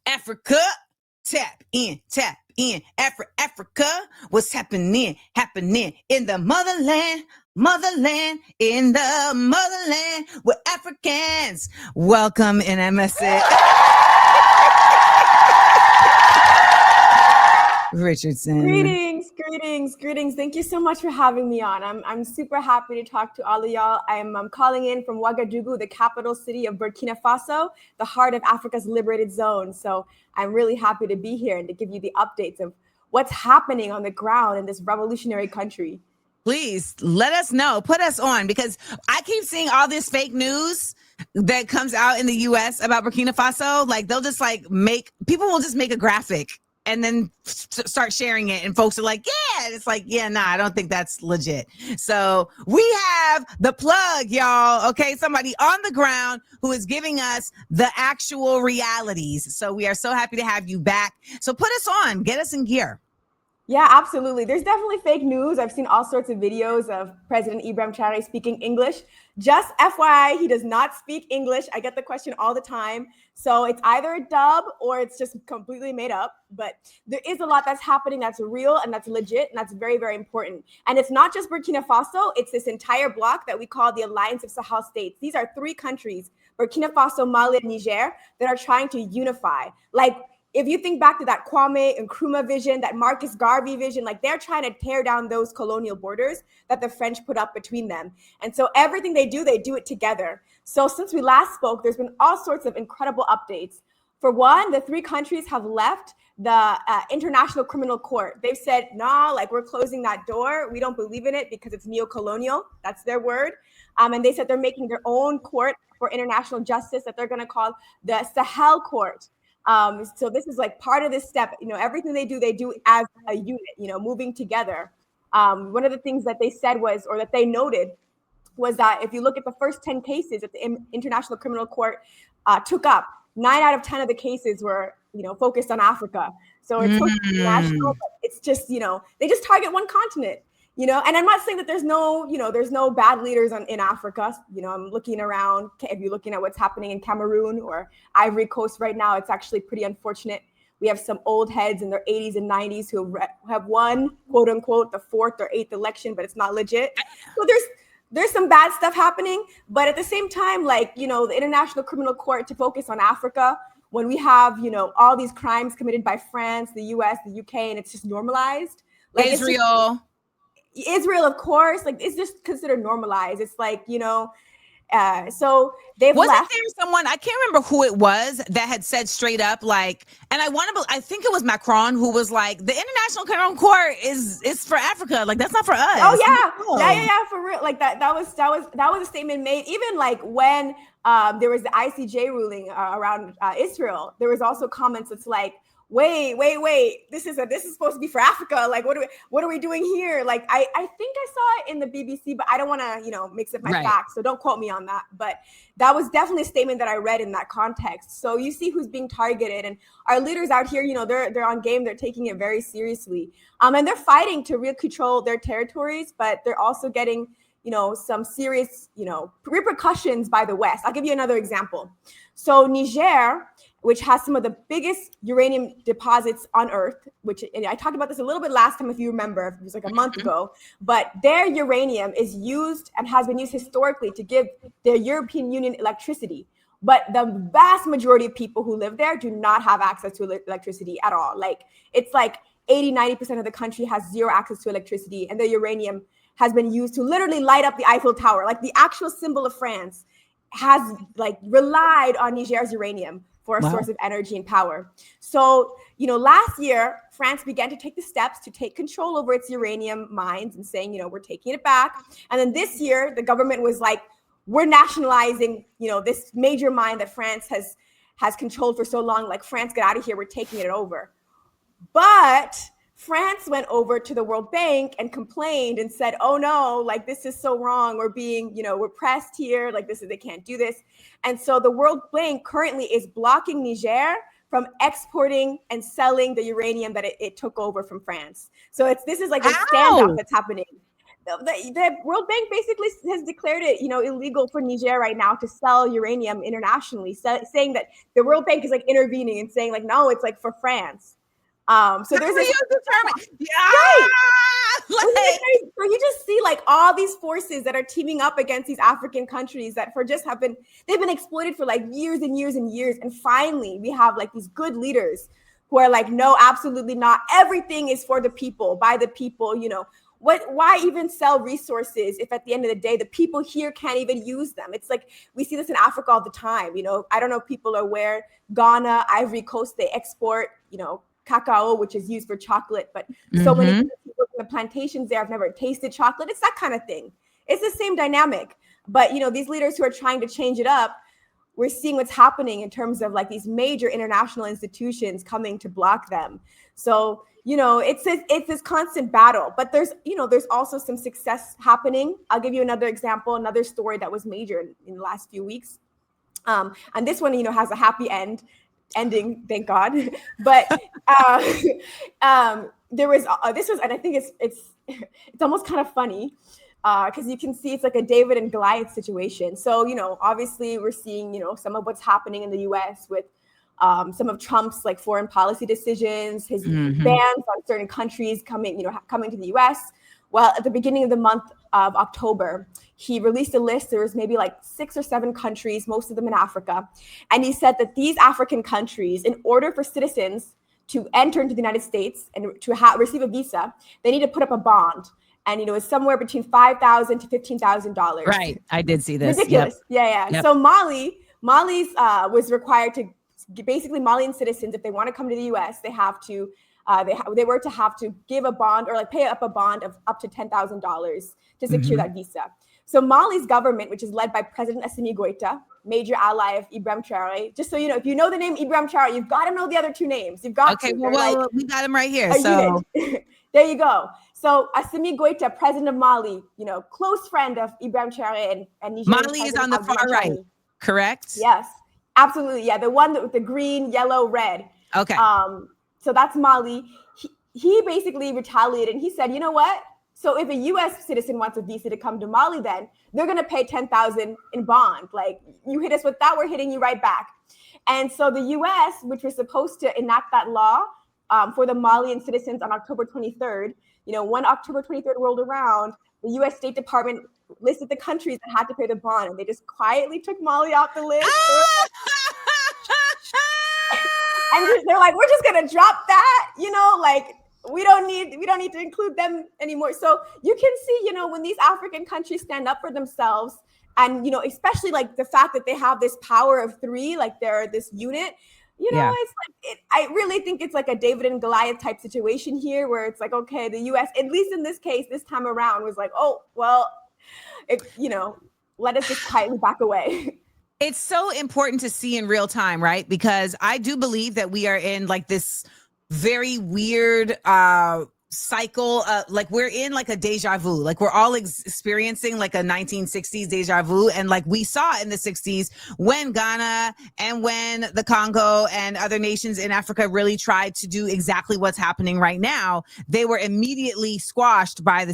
Africa, tap in, Africa, what's happening in the motherland, in the motherland, we're Africans. Welcome in MSA. Richardson. Greetings. Thank you so much for having me on. I'm super happy to talk to all of y'all. I'm calling in from Ouagadougou, the capital city of Burkina Faso, the heart of Africa's liberated zone. So I'm really happy to be here and to give you the updates of what's happening on the ground in this revolutionary country. Please let us know, put us on, because I keep seeing all this fake news that comes out in the US about Burkina Faso. Like they'll just people will just make a graphic and then start sharing it, and folks are like, yeah, and it's like, yeah, nah, I don't think that's legit. So we have the plug, y'all. Okay, somebody on the ground who is giving us the actual realities. So we are so happy to have you back. So put us on, get us in gear. Yeah, absolutely. There's definitely fake news. I've seen all sorts of videos of President Ibrahim Traoré speaking English. Just FYI, he does not speak English. I get the question all the time. So it's either a dub or it's just completely made up. But there is a lot that's happening that's real and that's legit, and that's very, very important. And it's not just Burkina Faso. It's this entire bloc that we call the Alliance of Sahel States. These are three countries, Burkina Faso, Mali, and Niger, that are trying to unify. Like, if you think back to that Kwame Nkrumah vision, that Marcus Garvey vision, like they're trying to tear down those colonial borders that the French put up between them. And so everything they do it together. So since we last spoke, there's been all sorts of incredible updates. For one, the three countries have left the International Criminal Court. They've said, nah, like we're closing that door. We don't believe in it because it's neo-colonial. That's their word. And they said they're making their own court for international justice that they're going to call the Sahel Court. So this is like part of this step, everything they do as a unit, moving together. One of the things that they said or that they noted was that if you look at the first 10 cases that the International Criminal Court took up, 9 out of 10 of the cases were, focused on Africa. So it's national, but it's just, they just target one continent. And I'm not saying that there's no bad leaders in Africa. I'm looking around. If you're looking at what's happening in Cameroon or Ivory Coast right now, it's actually pretty unfortunate. We have some old heads in their 80s and 90s who have won, quote unquote, the 4th or 8th election, but it's not legit. So there's some bad stuff happening. But at the same time, the International Criminal Court to focus on Africa, when we have, all these crimes committed by France, the US, the UK, and it's just normalized. Israel, of course, it's just considered normalized. It's so they've Wasn't left. there someone, I can't remember who it was, that had said straight up, and I think it was Macron who was like, the International Criminal Court is for Africa. Like, that's not for us. Oh yeah. Yeah, for real. Like that was a statement made. Even when there was the ICJ ruling around Israel, there was also comments that's like, wait, this is supposed to be for Africa. Like, what are we doing here? Like, I think I saw it in the BBC, but I don't want to, mix up my facts. So don't quote me on that. But that was definitely a statement that I read in that context. So you see who's being targeted, and our leaders out here, they're on game. They're taking it very seriously. And they're fighting to control their territories, but they're also getting, some serious, repercussions by the West. I'll give you another example. So Niger, which has some of the biggest uranium deposits on Earth, and I talked about this a little bit last time, if you remember, it was like a month ago, but their uranium is used and has been used historically to give the European Union electricity. But the vast majority of people who live there do not have access to electricity at all. It's 80-90% of the country has zero access to electricity, and the uranium has been used to literally light up the Eiffel Tower. Like, the actual symbol of France has relied on Niger's uranium for a source of energy and power. So, last year, France began to take the steps to take control over its uranium mines and saying, we're taking it back. And then this year, the government was like, we're nationalizing, this major mine that France has controlled for so long. Like, France, get out of here, we're taking it over. But France went over to the World Bank and complained and said, oh no, this is so wrong. We're being, we're pressed here. They can't do this. And so the World Bank currently is blocking Niger from exporting and selling the uranium that it took over from France. So this is a standoff that's happening. the World Bank basically has declared it, illegal for Niger right now to sell uranium internationally, saying that the World Bank is like intervening and saying like, no, it's like for France. So there's this right. So you just see like all these forces that are teaming up against these African countries that they've been exploited for like years and years and years. And finally we have like these good leaders who are like, no, absolutely not. Everything is for the people, by the people, why even sell resources if at the end of the day, the people here can't even use them? It's like, we see this in Africa all the time. I don't know if people are aware, Ghana, Ivory Coast, they export, cacao, which is used for chocolate, but so many people in the plantations there have never tasted chocolate. It's that kind of thing. It's the same dynamic. But, these leaders who are trying to change it up, we're seeing what's happening in terms of like these major international institutions coming to block them. So, it's this constant battle, but there's also some success happening. I'll give you another example, another story that was major in the last few weeks. And this one, has a happy ending, thank God. But there was this was, and I think it's almost kind of funny because you can see it's like a David and Goliath situation. So obviously we're seeing some of what's happening in the U.S. with some of Trump's like foreign policy decisions, his bans on certain countries coming to the U.S. Well, at the beginning of the month of October, he released a list. There was maybe like 6 or 7 countries, most of them in Africa. And he said that these African countries, in order for citizens to enter into the United States and to receive a visa, they need to put up a bond. And, it's somewhere between $5,000 to $15,000. Right. I did see this. Ridiculous. Yep. So Mali's was required to, basically Malian citizens, if they want to come to the U.S., they have to they were to have to give a bond or like pay up a bond of up to $10,000 to secure that visa. So Mali's government, which is led by President Assimi Goïta, major ally of Ibrahim Traoré, just so you know, if you know the name Ibrahim Traoré, you've got to know the other 2 names. You've got to. Well, we got him right here. So there you go. So Assimi Goïta, president of Mali, close friend of Ibrahim Traoré and Niger. Mali is on the far right, correct? Yes, absolutely. Yeah, the one with the green, yellow, red. Okay. So that's Mali. He basically retaliated and he said, you know what? So if a U.S. citizen wants a visa to come to Mali, then they're going to pay $10,000 in bond. Like, you hit us with that, we're hitting you right back. And so the U.S., which was supposed to enact that law for the Malian citizens on October 23rd, when October 23rd rolled around, the U.S. State Department listed the countries that had to pay the bond, and they just quietly took Mali off the list. And they're like, we're just gonna drop that, like we don't need to include them anymore. So you can see, when these African countries stand up for themselves, and especially like the fact that they have this power of 3, like they're this unit, it's like I really think it's like a David and Goliath type situation here, where it's like, okay, the U.S., at least in this case, this time around, was like, oh well, let us just quietly back away. It's so important to see in real time, right? Because I do believe that we are in like this very weird cycle. Like we're in like a deja vu. Like we're all experiencing like a 1960s deja vu. And like we saw in the 60s when Ghana and when the Congo and other nations in Africa really tried to do exactly what's happening right now, they were immediately squashed by the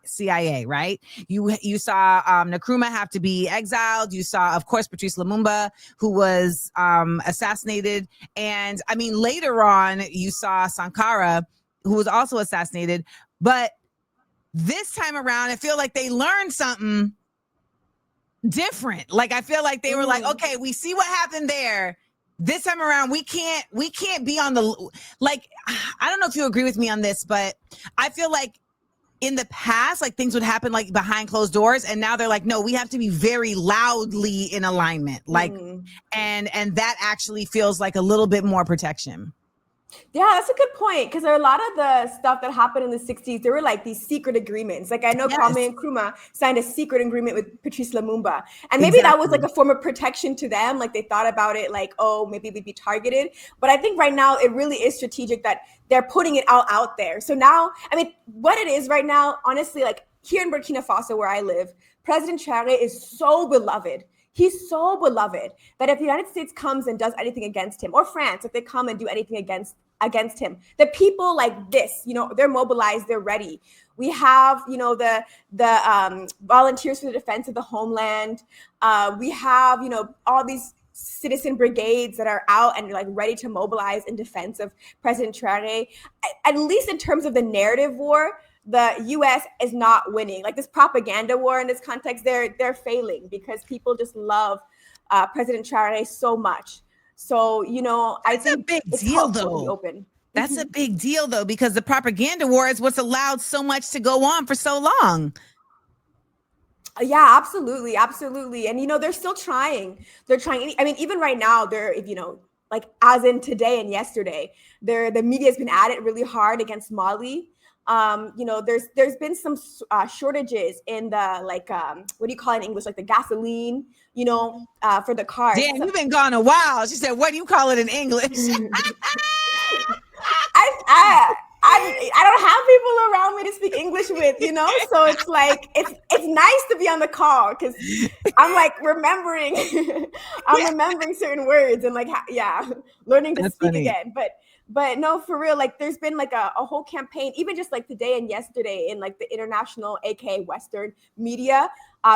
CIA, right? You saw Nkrumah have to be exiled. You saw, of course, Patrice Lumumba, who was assassinated. And I mean, later on, you saw Sankara, who was also assassinated. But this time around, I feel like they learned something different. Like, I feel like they were like, okay, we see what happened there. This time around, we can't be on the, like, I don't know if you agree with me on this, but I feel like in the past, like things would happen like behind closed doors. And now they're like, no, we have to be very loudly in alignment. Like, and that actually feels like a little bit more protection. Yeah, that's a good point, because a lot of the stuff that happened in the 60s, there were like these secret agreements. Like I know Kwame Nkrumah signed a secret agreement with Patrice Lumumba. And maybe that was like a form of protection to them. Like they thought about it like, oh, maybe we'd be targeted. But I think right now it really is strategic that they're putting it out there. So now, I mean, what it is right now, honestly, like here in Burkina Faso where I live, President Traoré is so beloved. He's so beloved that if the United States comes and does anything against him, or France, if they come and do anything against him, the people like this, you know, they're mobilized, they're ready. We have, you know, the volunteers for the defense of the homeland. We have, you know, all these citizen brigades that are out and like ready to mobilize in defense of President Traoré. At least in terms of the narrative war, the U.S. is not winning. Like this propaganda war in this context, they're failing because people just love President Traoré so much. So, you know, I think a big it's deal, helpful to be though. open. That's a big deal, though, because the propaganda war is what's allowed so much to go on for so long. Yeah, absolutely. Absolutely. And, you know, they're still trying. They're trying. I mean, even right now, they're, you know, like as in today and yesterday, the media has been at it really hard against Mali. You know, there's been some shortages in the like what do you call it in English, like the gasoline, you know, for the cars. Damn, you've been gone a while. She said, "What do you call it in English?" I don't have people around me to speak English with, you know, so it's like it's nice to be on the call because I'm like remembering certain words and like learning to That's speak funny. again. But no, for real, like there's been like a whole campaign, even just like today and yesterday in like the international, aka Western media,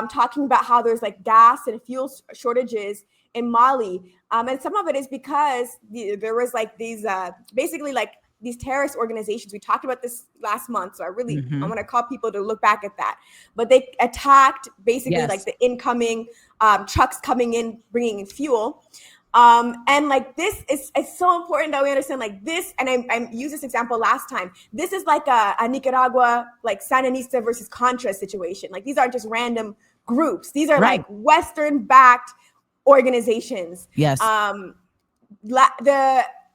talking about how there's like gas and fuel shortages in Mali. And some of it is because there was like these basically like these terrorist organizations. We talked about this last month. So I want to call people to look back at that. But they attacked basically like the incoming trucks coming in, bringing in fuel. And like this is it's so important that we understand like this. And I used this example last time. This is like a Nicaragua, like Sandinista versus Contra situation. Like these aren't just random groups. These are like Western backed organizations. Yes.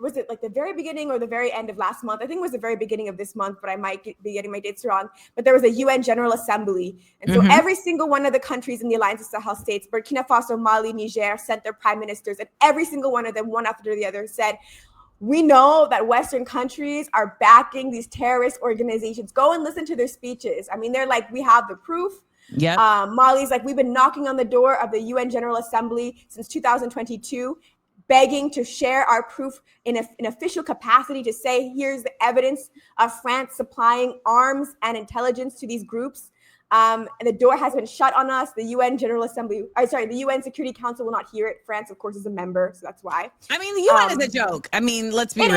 Was it like the very beginning or the very end of last month? I think it was the very beginning of this month, but I might be getting my dates wrong. But there was a UN General Assembly. And so every single one of the countries in the Alliance of Sahel states, Burkina Faso, Mali, Niger, sent their prime ministers. And every single one of them, one after the other, said, we know that Western countries are backing these terrorist organizations. Go and listen to their speeches. I mean, they're like, we have the proof. Yeah. Mali's like, we've been knocking on the door of the UN General Assembly since 2022. Begging to share our proof in an official capacity to say, here's the evidence of France supplying arms and intelligence to these groups. And the door has been shut on us. The UN General Assembly, the UN Security Council will not hear it. France, of course, is a member, so that's why. I mean, the UN is a joke. I mean, let's be real.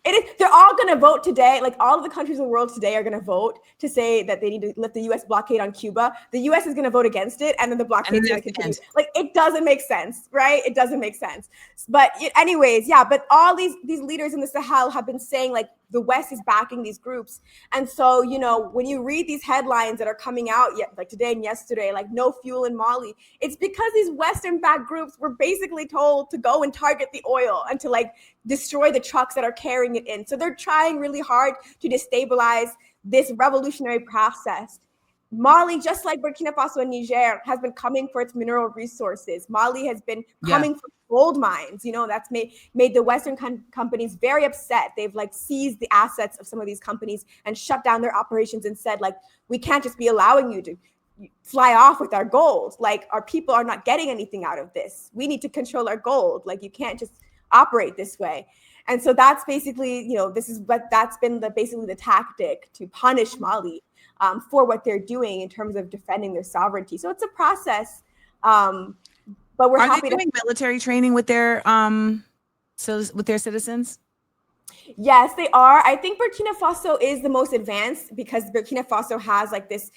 It is. They're all going to vote today. Like all of the countries in the world today are going to vote to say that they need to lift the US blockade on Cuba. The US is going to vote against it, and then the blockade is going to continue. Like it doesn't make sense, right? It doesn't make sense. But anyways, yeah. But all these leaders in the Sahel have been saying like the West is backing these groups, and so you know when you read these headlines that are coming out like today and yesterday, like no fuel in Mali, it's because these Western-backed groups were basically told to go and target the oil and to like destroy the trucks that are carrying it in. So they're trying really hard to destabilize this revolutionary process. Mali, just like Burkina Faso and Niger, has been coming for its mineral resources. Mali has been coming for gold mines. You know, that's made the Western companies very upset. They've like seized the assets of some of these companies and shut down their operations and said, like, we can't just be allowing you to fly off with our gold. Like, our people are not getting anything out of this. We need to control our gold. Like, you can't just operate this way. And so that's basically, you know, that's been basically the tactic to punish Mali for what they're doing in terms of defending their sovereignty. So it's a process, but we're happy doing military training with their citizens. Yes, they are. I think Burkina Faso is the most advanced because Burkina Faso has like this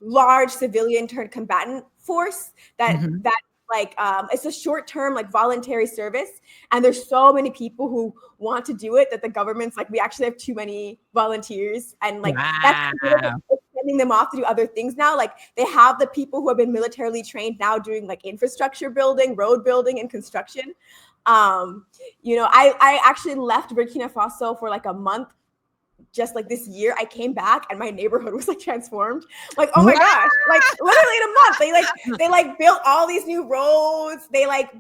large civilian turned combatant force that like it's a short-term like voluntary service, and there's so many people who want to do it that the government's like, we actually have too many volunteers, and like that's sending them off to do other things now. Like they have the people who have been militarily trained now doing like infrastructure building, road building, and construction. You know, I actually left Burkina Faso for like a month. Just like this year, I came back and my neighborhood was like transformed. Like, oh my gosh, like literally in a month, they built all these new roads. They like,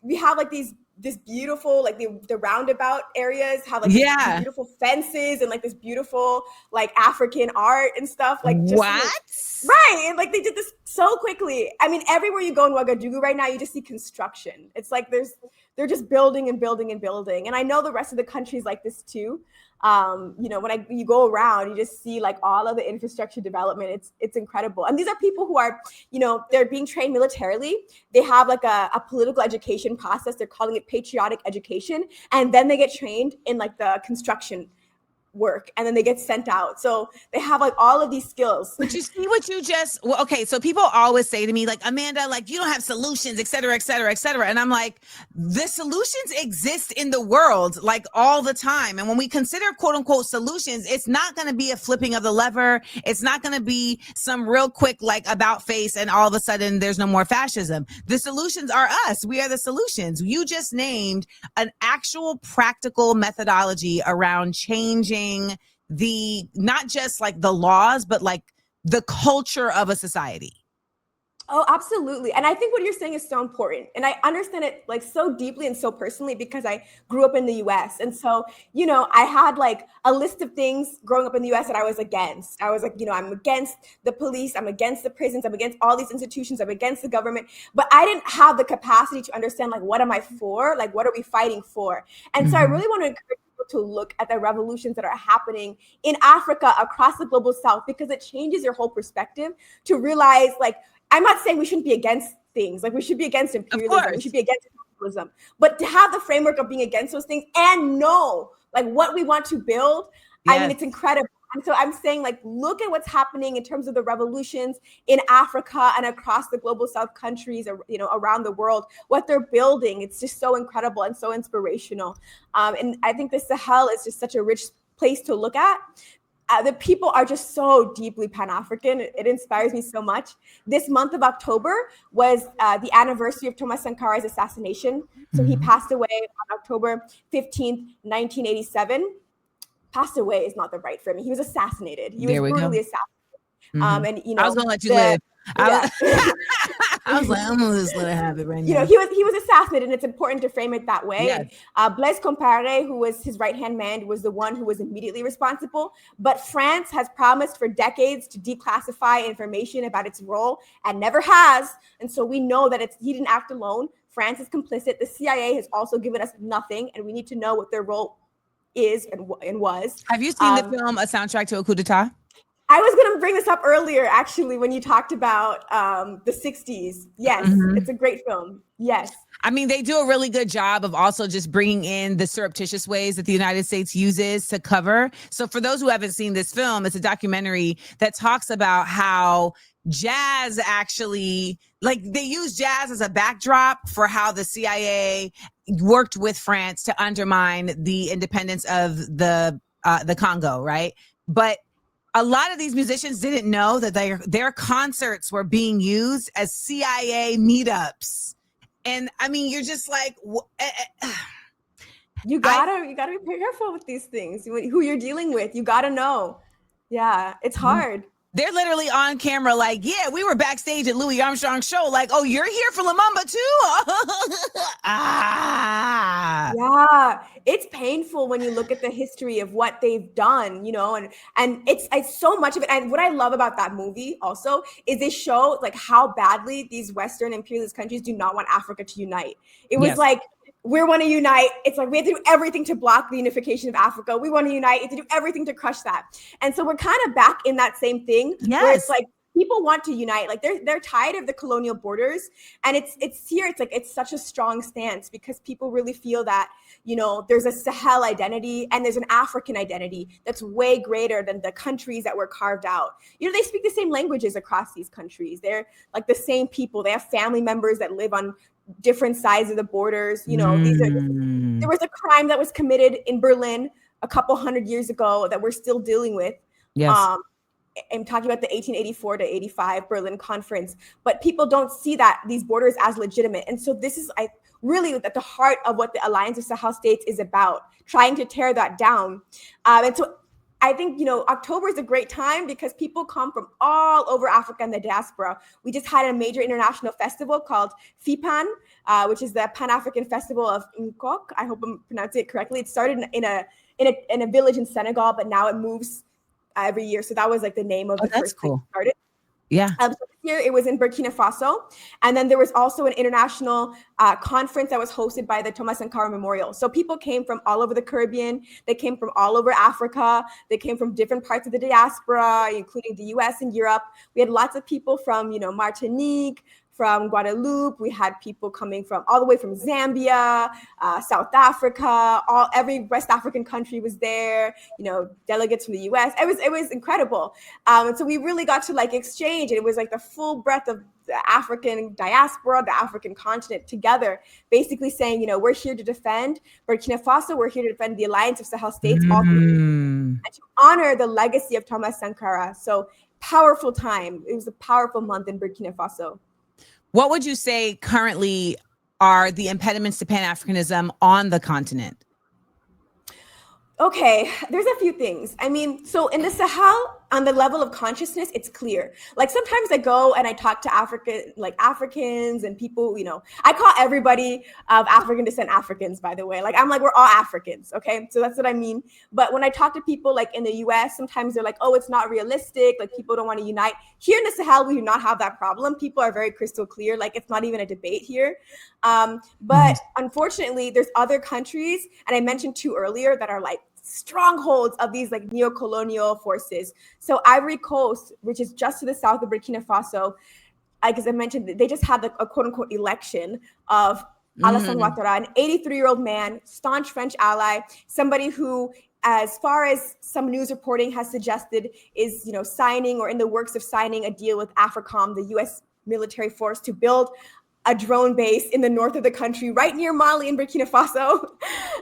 we have like these this beautiful, like the roundabout areas have like these beautiful fences and like this beautiful like African art and stuff. Like just right. And like they did this so quickly. I mean, everywhere you go in Ouagadougou right now, you just see construction. It's like they're just building and building and building. And I know the rest of the country is like this too. You know, when you go around, you just see like all of the infrastructure development. It's incredible. And these are people who are, you know, they're being trained militarily. They have like a political education process. They're calling it patriotic education. And then they get trained in like the construction work, and then they get sent out. So they have like all of these skills. But you see what you just, well, okay, so people always say to me like, Amanda, like you don't have solutions, et cetera, et cetera, et cetera. And I'm like, the solutions exist in the world like all the time. And when we consider quote unquote solutions, it's not going to be a flipping of the lever. It's not going to be some real quick like about face and all of a sudden there's no more fascism. The solutions are us. We are the solutions. You just named an actual practical methodology around changing the, not just like the laws, but like the culture of a society. Oh, absolutely. And I think what you're saying is so important. And I understand it like so deeply and so personally because I grew up in the US. And so, you know, I had like a list of things growing up in the US that I was against. I was like, you know, I'm against the police, I'm against the prisons, I'm against all these institutions, I'm against the government. But I didn't have the capacity to understand like, what am I for? Like, what are we fighting for? And so I really want to encourage to look at the revolutions that are happening in Africa across the global south, because it changes your whole perspective to realize, like, I'm not saying we shouldn't be against things, like we should be against imperialism, we should be against capitalism, but to have the framework of being against those things and know like what we want to build, I mean, it's incredible. And so I'm saying, like, look at what's happening in terms of the revolutions in Africa and across the global south countries, or, you know, around the world, what they're building. It's just so incredible and so inspirational. And I think the Sahel is just such a rich place to look at. The people are just so deeply Pan-African. It inspires me so much. This month of October was the anniversary of Thomas Sankara's assassination. So he passed away on October 15th, 1987. Passed away is not the right frame. He was assassinated. He was brutally assassinated. And you know, I was gonna let you live. I was like, I'm gonna just let it happen right now. You know, he was assassinated, and it's important to frame it that way. Yes. Blaise Compaoré, who was his right-hand man, was the one who was immediately responsible. But France has promised for decades to declassify information about its role and never has. And so we know that he didn't act alone. France is complicit. The CIA has also given us nothing, and we need to know what their role is and was. Have you seen the film A Soundtrack to a Coup d'etat? I was going to bring this up earlier, actually, when you talked about the 60s. Yes, it's a great film. Yes. I mean, they do a really good job of also just bringing in the surreptitious ways that the United States uses to cover. So for those who haven't seen this film, it's a documentary that talks about how jazz actually, like they use jazz as a backdrop for how the CIA worked with France to undermine the independence of the Congo, right? But a lot of these musicians didn't know that their concerts were being used as CIA meetups. And I mean, you're just like, you gotta be careful with these things. Who you're dealing with, you gotta know. Yeah, it's hard. They're literally on camera like, yeah, we were backstage at Louis Armstrong's show. Like, oh, you're here for Lumumba too? Yeah, it's painful when you look at the history of what they've done, you know, and it's so much of it. And what I love about that movie also is they show like how badly these Western imperialist countries do not want Africa to unite. It was like, we want to unite. It's like we have to do everything to block the unification of Africa. We want to unite. We have to do everything to crush that. And so we're kind of back in that same thing. Yes. Where it's like people want to unite. Like they're tired of the colonial borders. And it's here. It's like it's such a strong stance because people really feel that, you know, there's a Sahel identity and there's an African identity that's way greater than the countries that were carved out. You know, they speak the same languages across these countries. They're like the same people. They have family members that live on different sides of the borders. You know, there was a crime that was committed in Berlin a couple hundred years ago that we're still dealing with. Yes. I'm talking about the 1884 to 85 Berlin Conference, but people don't see these borders as legitimate. And so this is really at the heart of what the Alliance of Sahel States is about, trying to tear that down. And so I think, October is a great time because people come from all over Africa and the diaspora. We just had a major international festival called FIPAN, which is the Pan-African Festival of Nkok. I hope I'm pronouncing it correctly. It started in a village in Senegal, but now it moves every year. So that was like the name of the first place it started. Yeah. So this year it was in Burkina Faso. And then there was also an international conference that was hosted by the Thomas Sankara Memorial. So people came from all over the Caribbean. They came from all over Africa. They came from different parts of the diaspora, including the US and Europe. We had lots of people from, Martinique, from Guadeloupe. We had people coming from all the way from Zambia, South Africa, every West African country was there, delegates from the US. It was incredible. And so we really got to exchange. It was like the full breadth of the African diaspora, the African continent together, basically saying, we're here to defend Burkina Faso. We're here to defend the Alliance of Sahel States, and to honor the legacy of Thomas Sankara. So powerful time. It was a powerful month in Burkina Faso. What would you say currently are the impediments to Pan-Africanism on the continent? Okay, there's a few things. I mean, so in the Sahel, on the level of consciousness, it's clear. Sometimes I go and I talk to Africans and people, I call everybody of African descent Africans, by the way. I'm like, we're all Africans, okay? So that's what I mean. But when I talk to people in the US, sometimes they're like, oh, it's not realistic. People don't want to unite. Here in the Sahel, we do not have that problem. People are very crystal clear. It's not even a debate here. But unfortunately, there's other countries, and I mentioned two earlier, that are strongholds of these neo-colonial forces. So Ivory Coast, which is just to the south of Burkina Faso, as I mentioned, they just had a quote unquote election of Alassane Ouattara, an 83-year-old man, staunch French ally, somebody who, as far as some news reporting has suggested, is signing or in the works of signing a deal with AFRICOM, the U.S. military force, to build a drone base in the north of the country, right near Mali and Burkina Faso.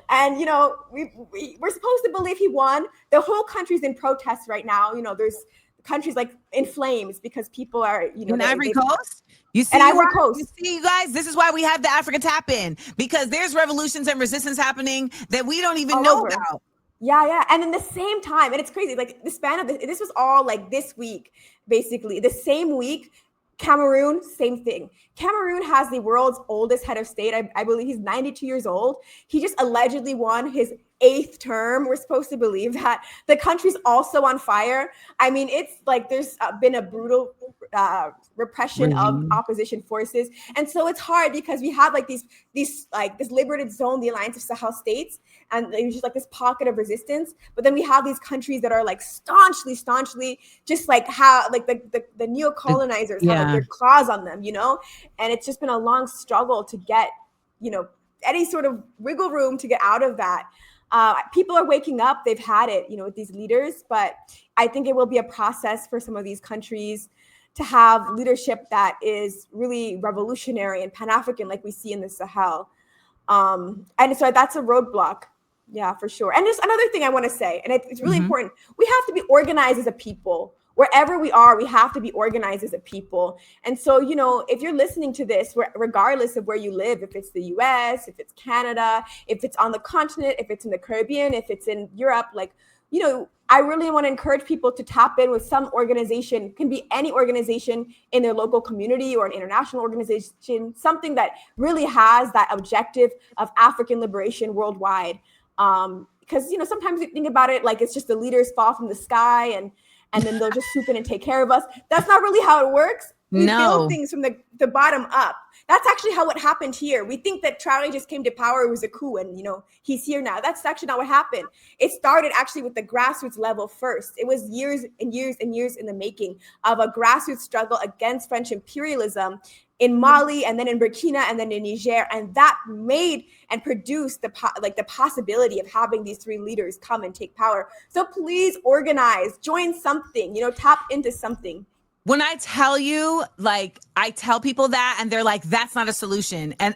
And, we're supposed to believe he won. The whole country's in protest right now. There's countries in flames because people are, in Ivory Coast? You see, you see, you guys, this is why we have the Africa Tap In, because there's revolutions and resistance happening that we don't even know about. Yeah. And in the same time, and it's crazy, the span of this was all this week, basically. The same week, Cameroon, same thing. Cameroon has the world's oldest head of state. I believe he's 92 years old. He just allegedly won his 8th term. We're supposed to believe that. The country's also on fire. I mean, it's there's been a brutal repression of opposition forces. And so it's hard because we have this liberated zone, the Alliance of Sahel States, and there's just this pocket of resistance. But then we have these countries that are staunchly just how the neo-colonizers have their claws on them, and it's just been a long struggle to get, any sort of wiggle room to get out of that. People are waking up. They've had it, with these leaders, but I think it will be a process for some of these countries to have leadership that is really revolutionary and Pan-African, like we see in the Sahel. And so that's a roadblock. Yeah, for sure. And there's another thing I want to say, and it's really important. We have to be organized as a people. Wherever we are, we have to be organized as a people. And so, if you're listening to this, regardless of where you live, if it's the US, if it's Canada, if it's on the continent, if it's in the Caribbean, if it's in Europe, I really want to encourage people to tap in with some organization. It can be any organization in their local community or an international organization, something that really has that objective of African liberation worldwide. Because, sometimes we think about it it's just the leaders fall from the sky and then they'll just swoop in and take care of us. That's not really how it works. We build things from the bottom up. That's actually how it happened here. We think that Traoré just came to power. It was a coup and, he's here now. That's actually not what happened. It started actually with the grassroots level first. It was years and years and years in the making of a grassroots struggle against French imperialism in Mali and then in Burkina and then in Niger. And that made and produced the possibility of having these three leaders come and take power. So please organize, join something, tap into something. When I tell you, I tell people that and they're like, that's not a solution. And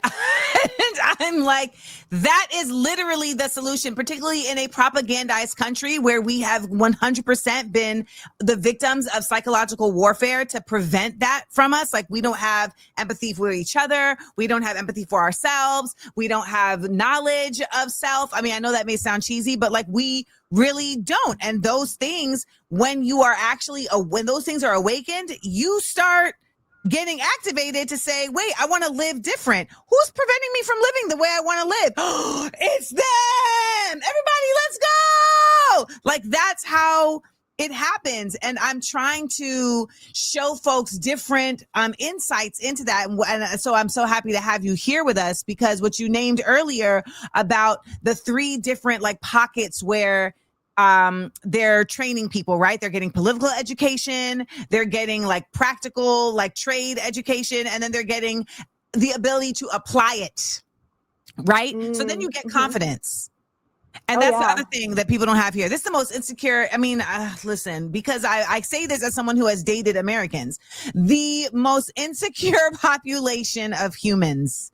I'm like, that is literally the solution, particularly in a propagandized country where we have 100% been the victims of psychological warfare to prevent that from us. We don't have empathy for each other. We don't have empathy for ourselves. We don't have knowledge of self. I mean, I know that may sound cheesy, but we really don't. And those things, when you are actually, when those things are awakened, you start getting activated to say, wait, I want to live different. Who's preventing me from living the way I want to live? It's them. Everybody, let's go. Like, that's how it happens. And I'm trying to show folks different insights into that. And so I'm so happy to have you here with us, because what you named earlier about the 3 different like pockets where they're training people, right? They're getting political education, they're getting like practical, like trade education, and then they're getting the ability to apply it, right? So then you get confidence. And that's the other thing that people don't have here. This is the most insecure. I mean, listen, because I say this as someone who has dated Americans. The most insecure population of humans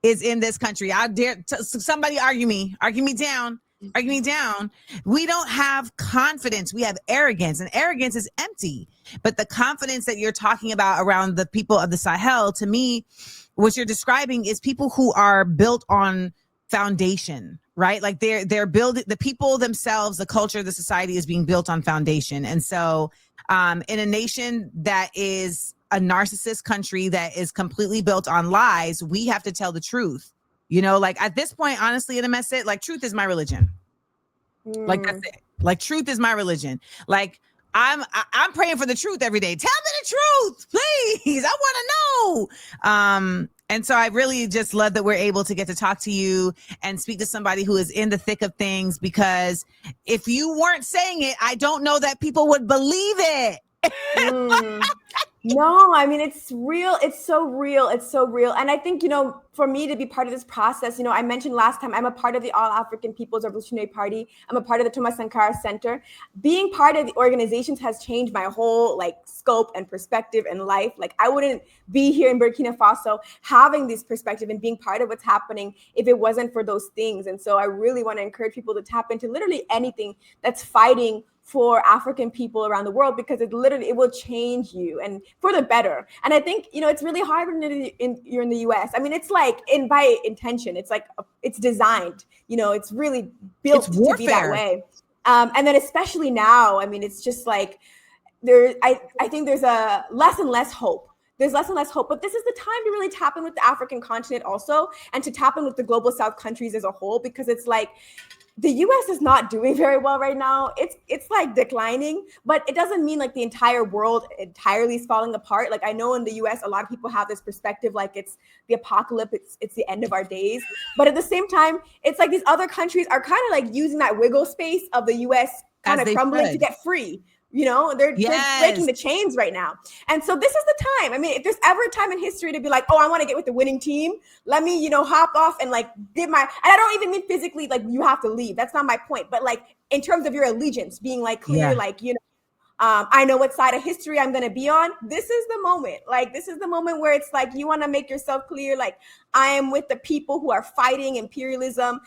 is in this country. I dare somebody argue me down. Argue me down. We don't have confidence. We have arrogance, and arrogance is empty. But the confidence that you're talking about around the people of the Sahel, to me, what you're describing is people who are built on foundation, right? Like they're building, the people themselves, the culture, the society is being built on foundation. And so in a nation that is a narcissist country that is completely built on lies, we have to tell the truth. You know, like at this point, honestly, in a message, like truth is my religion. Like that's it. Like truth is my religion. Like I'm praying for the truth every day. Tell me the truth, please. I want to know. And so I really just love that we're able to get to talk to you and speak to somebody who is in the thick of things, because if you weren't saying it, I don't know that people would believe it. No, I mean, it's real. It's so real. It's so real. And I think, for me to be part of this process, I mentioned last time, I'm a part of the All African People's Revolutionary Party. I'm a part of the Thomas Sankara Center. Being part of the organizations has changed my whole scope and perspective in life. Like I wouldn't be here in Burkina Faso having this perspective and being part of what's happening if it wasn't for those things. And so I really want to encourage people to tap into literally anything that's fighting for African people around the world, because it will change you and for the better. And I think, it's really hard when you're in the US. I mean, it's by intention, it's designed, it's really built to be that way. And then especially now, I mean, it's just I think there's a less and less hope. There's less and less hope, but this is the time to really tap in with the African continent also, and to tap in with the global South countries as a whole, because it's the US is not doing very well right now. It's declining, but it doesn't mean the entire world entirely is falling apart. I know in the US, a lot of people have this perspective it's the apocalypse, it's the end of our days. But at the same time, it's these other countries are kind of using that wiggle space of the US kind of crumbling to get free. They're breaking the chains right now. And so this is the time. I mean, if there's ever a time in history to be I want to get with the winning team, let me, hop off and give my, and I don't even mean physically, you have to leave. That's not my point. But in terms of your allegiance, being clear, I know what side of history I'm going to be on. This is the moment. This is the moment where it's you want to make yourself clear. I am with the people who are fighting imperialism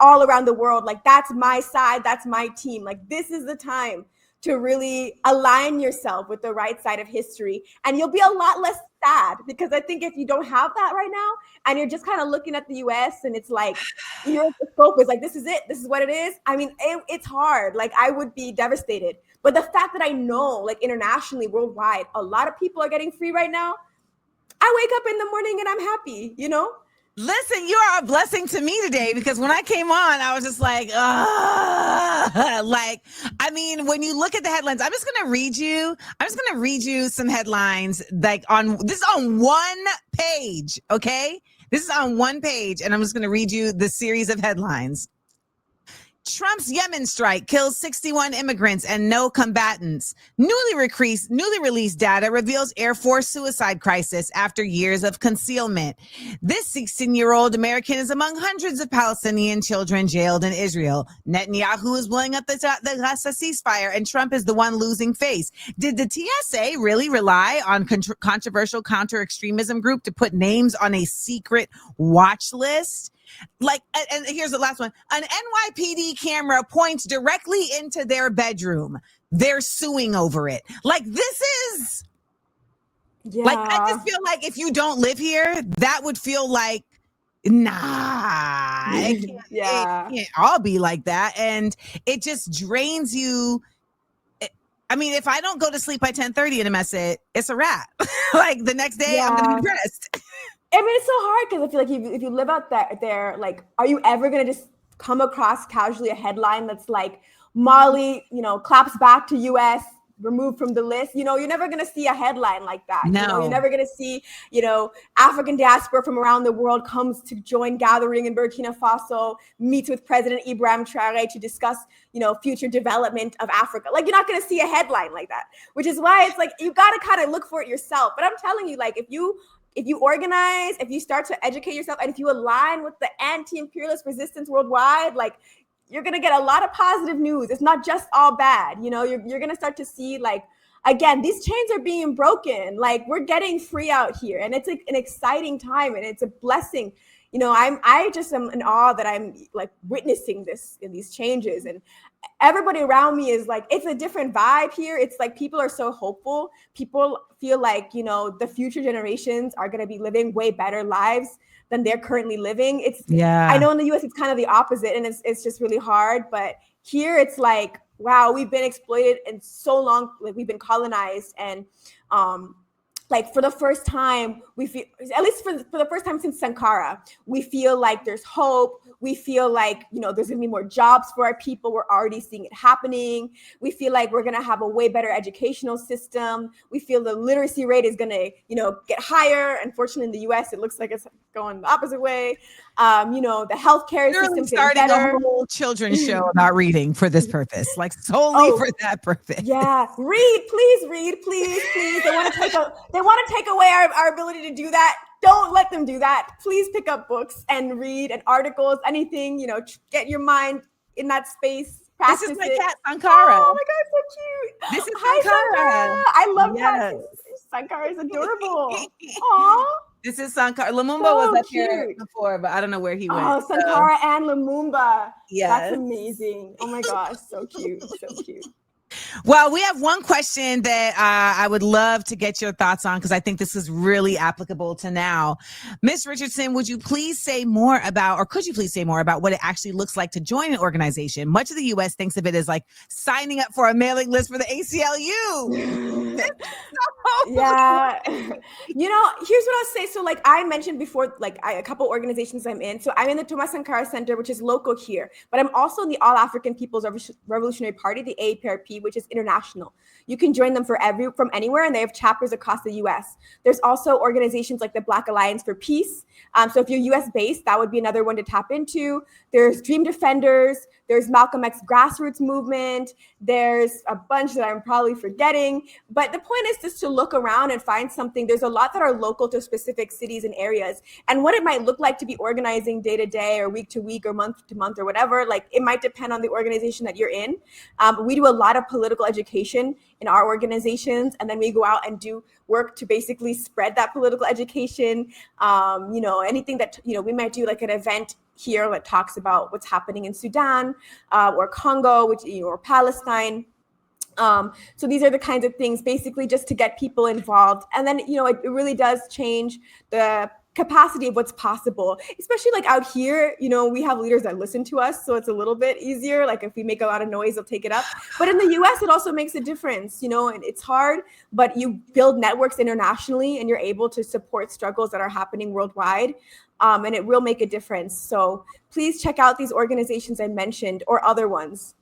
all around the world. That's my side. That's my team. This is the time to really align yourself with the right side of history. And you'll be a lot less sad, because I think if you don't have that right now and you're just kind of looking at the US and it's your scope is this is it, this is what it is. I mean, it's hard. I would be devastated. But the fact that I know internationally, worldwide, a lot of people are getting free right now, I wake up in the morning and I'm happy, Listen, you are a blessing to me today, because when I came on, I was just I mean, when you look at the headlines, I'm just going to read you some headlines, this is on one page. Okay. This is on one page, and I'm just going to read you the series of headlines. Trump's Yemen strike kills 61 immigrants and no combatants. Newly released data reveals Air Force suicide crisis after years of concealment. This 16-year-old American is among hundreds of Palestinian children jailed in Israel. Netanyahu is blowing up the Gaza ceasefire, and Trump is the one losing face. Did the TSA really rely on controversial counter-extremism group to put names on a secret watch list? And here's the last one. An NYPD camera points directly into their bedroom. They're suing over it. This is I just feel if you don't live here, that would feel Nah, it Yeah. can't all be like that. And it just drains you. I mean, if I don't go to sleep by 10:30 and mess it's a wrap. Like the next day, I'm gonna be Yeah. depressed. I mean, it's so hard because I feel like if you live out there, like, are you ever gonna just come across casually a headline that's like Mali, claps back to U.S. removed from the list? You're never gonna see a headline like that. You're No. never gonna see, African diaspora from around the world comes to join gathering in Burkina Faso, meets with President Ibrahim Traoré to discuss, future development of Africa. Like, you're not gonna see a headline like that, which is why it's like you gotta kind of look for it yourself. But I'm telling you, like, if you organize, if you start to educate yourself, and if you align with the anti-imperialist resistance worldwide, like, you're going to get a lot of positive news. It's not just all bad. You're going to start to see, like, again, these chains are being broken. Like, we're getting free out here, and it's like an exciting time, and it's a blessing. I just am in awe that I'm like witnessing this in these changes, and everybody around me is like, it's a different vibe here. It's like people are so hopeful. People feel like, the future generations are going to be living way better lives than they're currently living. I know in the US, it's kind of the opposite, and it's just really hard. But here it's like, wow, we've been exploited and so long, like we've been colonized. And like for the first time, we feel, at least for the first time since Sankara, we feel like there's hope. We feel like, there's gonna be more jobs for our people. We're already seeing it happening. We feel like we're gonna have a way better educational system. We feel the literacy rate is gonna, get higher. Unfortunately, in the US, it looks like it's going the opposite way. The healthcare system is getting better. A whole children's show about reading for this purpose, like solely for that purpose. Yeah, read, please. They want to take away our ability to do that. Don't let them do that. Please pick up books and read and articles, anything, get your mind in that space. Practice this is my it. cat, Sankara. Oh my God, so cute. This is Hi, Sankara. I love yes. cats. Sankara is adorable. Aww. This is Sankara. Lumumba was up here before, but I don't know where he went. Oh, Sankara and Lumumba. Yes. That's amazing. Oh my gosh, so cute. Well, we have one question that I would love to get your thoughts on, because I think this is really applicable to now. Ms. Richardson, would you please say more about, or could you please say more about what it actually looks like to join an organization? Much of the U.S. thinks of it as like signing up for a mailing list for the ACLU. Yeah. Here's what I'll say. So like I mentioned before, a couple organizations I'm in. So I'm in the Thomas Sankara Center, which is local here, but I'm also in the All African People's Revolutionary Party, the APRP, which is international. You can join them from anywhere, and they have chapters across the US. There's also organizations like the Black Alliance for Peace. So if you're US based, that would be another one to tap into. There's Dream Defenders. There's Malcolm X Grassroots Movement. There's a bunch that I'm probably forgetting. But the point is just to look around and find something. There's a lot that are local to specific cities and areas. And what it might look like to be organizing day to day or week to week or month to month or whatever, like it might depend on the organization that you're in. We do a lot of political education in our organizations, and then we go out and do work to basically spread that political education. Anything that, we might do like an event here that talks about what's happening in Sudan or Congo, or Palestine. So these are the kinds of things basically just to get people involved. And then, it really does change the capacity of what's possible, especially like out here, we have leaders that listen to us. So it's a little bit easier. Like if we make a lot of noise, they'll take it up. But in the US, it also makes a difference, and it's hard, but you build networks internationally and you're able to support struggles that are happening worldwide. And it will make a difference. So please check out these organizations I mentioned or other ones.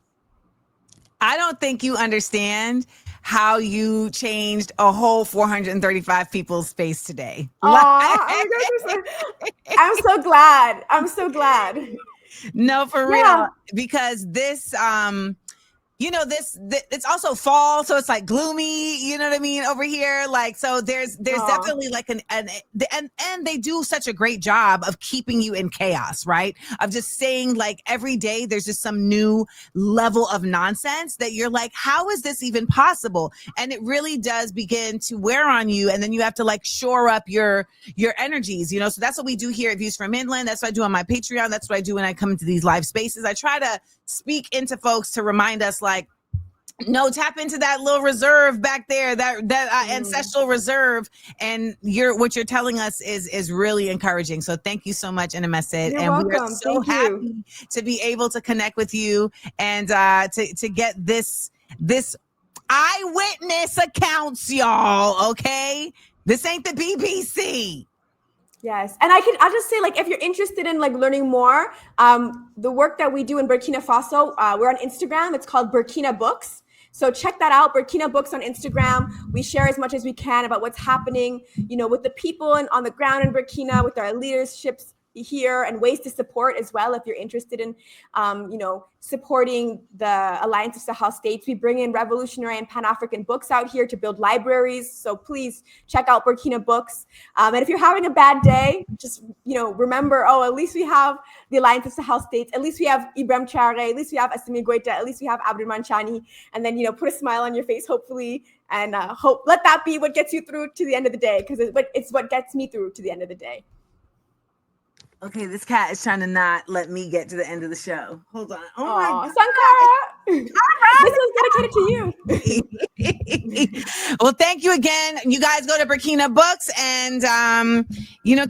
I don't think you understand how you changed a whole 435 people's space today. Oh my gosh, I'm so glad. No, for real. Because this, it's also fall, so it's like gloomy, you know what I mean, over here. Like, so there's definitely like and they do such a great job of keeping you in chaos, right? Of just saying like every day there's just some new level of nonsense that you're like, how is this even possible? And it really does begin to wear on you, and then you have to like shore up your energies, so that's what we do here at Views from Inland. That's what I do on my Patreon. That's what I do when I come into these live spaces. I try to speak into folks to remind us, like, No, tap into that little reserve back there, that ancestral reserve, and what you're telling us is really encouraging. So thank you so much, Inem, You're and we are welcome. so Thank you. happy to be able to connect with you and to get this eyewitness accounts, y'all. Okay, this ain't the BBC. Yes. And I'll just say, like, if you're interested in like learning more, the work that we do in Burkina Faso, we're on Instagram. It's called Burkina Books. So check that out, Burkina Books on Instagram. We share as much as we can about what's happening, with the people on the ground in Burkina, with our leaderships here, and ways to support as well. If you're interested in, supporting the Alliance of Sahel States, we bring in revolutionary and Pan-African books out here to build libraries. So please check out Burkina Books. And if you're having a bad day, just, remember, at least we have the Alliance of Sahel States. At least we have Ibrahim Traoré. At least we have Assimi Goïta. At least we have Abdourahmane Chani. And then, put a smile on your face, hopefully, and let that be what gets you through to the end of the day, because it's what gets me through to the end of the day. Okay, this cat is trying to not let me get to the end of the show. Hold on. Oh my God. Sankara! This one's dedicated to you. Well, thank you again. You guys go to Burkina Books and,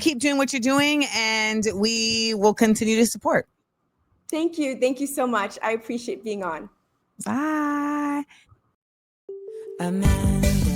keep doing what you're doing, and we will continue to support. Thank you. Thank you so much. I appreciate being on. Bye. Amanda.